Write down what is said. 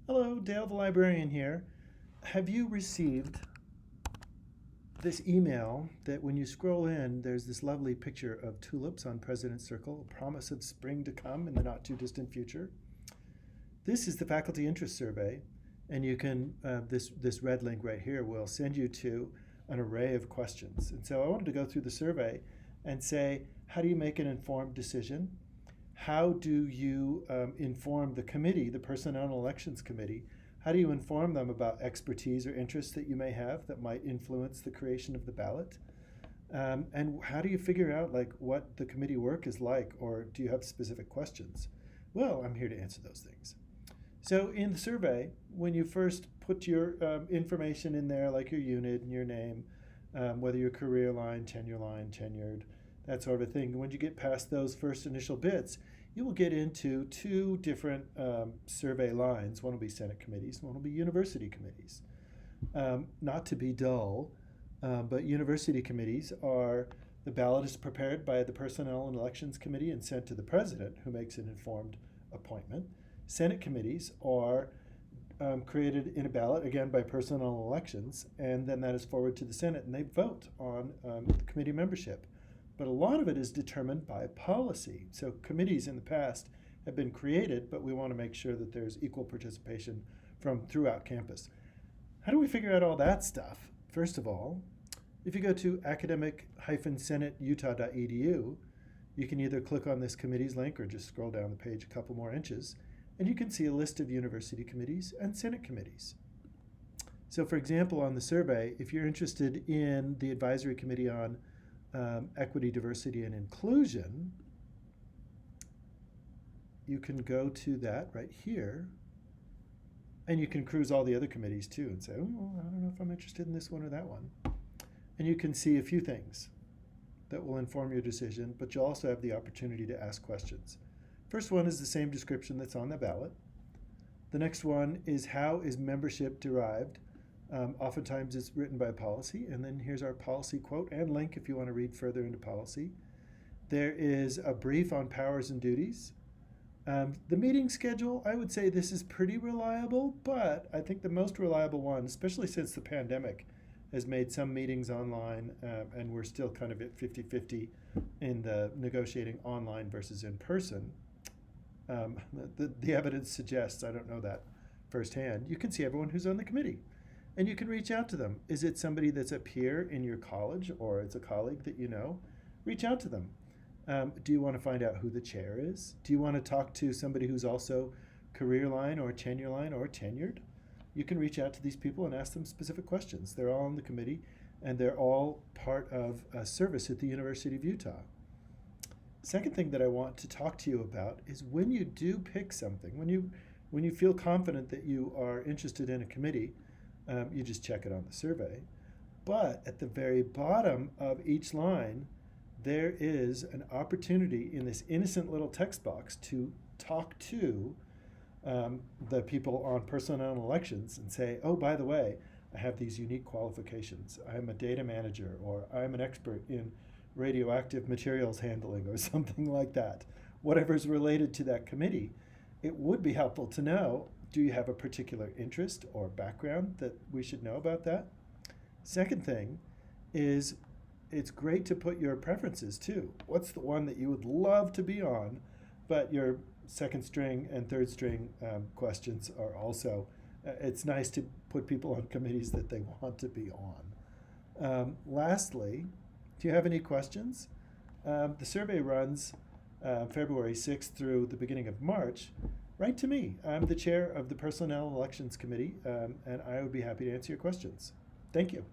Hello, Dale the librarian here. Have you received this email that when you scroll in, there's this lovely picture of tulips on President's Circle, a promise of spring to come in the not too distant future? This is the faculty interest survey, and you can, this red link right here will send you to an array of questions. And so I wanted to go through the survey and say, how do you make an informed decision? How do you inform the committee, the Personnel and Elections Committee? How do you inform them about expertise or interests that you may have that might influence the creation of the ballot? And how do you figure out like what the committee work is like, or do you have specific questions? Well, I'm here to answer those things. So in the survey, when you first put your information in there, like your unit and your name, whether you're career line, tenure line, tenured, that sort of thing, when you get past those first initial bits, you will get into two different survey lines. One will be Senate committees, one will be university committees. Not to be dull, but university committees are the ballot is prepared by the Personnel and Elections Committee and sent to the president, who makes an informed appointment. Senate committees are created in a ballot, again by personnel and elections, and then that is forwarded to the Senate, and they vote on the committee membership. But a lot of it is determined by policy. So committees in the past have been created, but we want to make sure that there's equal participation from throughout campus. How do we figure out all that stuff? First of all, if you go to academic-senate-utah.edu, you can either click on this committees link or just scroll down the page a couple more inches, and you can see a list of university committees and Senate committees. So for example, on the survey, if you're interested in the advisory committee on equity, diversity, and inclusion, you can go to that right here, and you can cruise all the other committees too and say, oh, I don't know if I'm interested in this one or that one. And you can see a few things that will inform your decision, but you'll also have the opportunity to ask questions. First one is the same description that's on the ballot. The next one is how is membership derived? Oftentimes it's written by policy, and then here's our policy quote and link if you want to read further into policy. There is a brief on powers and duties. The meeting schedule, I would say this is pretty reliable, but I think the most reliable one, especially since the pandemic, has made some meetings online, and we're still kind of at 50-50 in the negotiating online versus in person. The evidence suggests, I don't know that firsthand, you can see everyone who's on the committee. And you can reach out to them. Is it somebody that's a peer in your college or it's a colleague that you know? Reach out to them. Do you want to find out who the chair is? Do you want to talk to somebody who's also career line or tenure line or tenured? You can reach out to these people and ask them specific questions. They're all on the committee and they're all part of a service at the University of Utah. Second thing that I want to talk to you about is when you do pick something, when you feel confident that you are interested in a committee, you just check it on the survey. But at the very bottom of each line, there is an opportunity in this innocent little text box to talk to the people on personnel and elections and say, oh, by the way, I have these unique qualifications. I'm a data manager, or I'm an expert in radioactive materials handling, or something like that. Whatever's related to that committee, it would be helpful to know, do you have a particular interest or background that we should know about that? Second thing is it's great to put your preferences too. What's the one that you would love to be on, but your second string and third string questions are also, it's nice to put people on committees that they want to be on. Lastly, do you have any questions? The survey runs February 6th through the beginning of March. Write to me. I'm the chair of the Personnel and Elections Committee, and I would be happy to answer your questions. Thank you.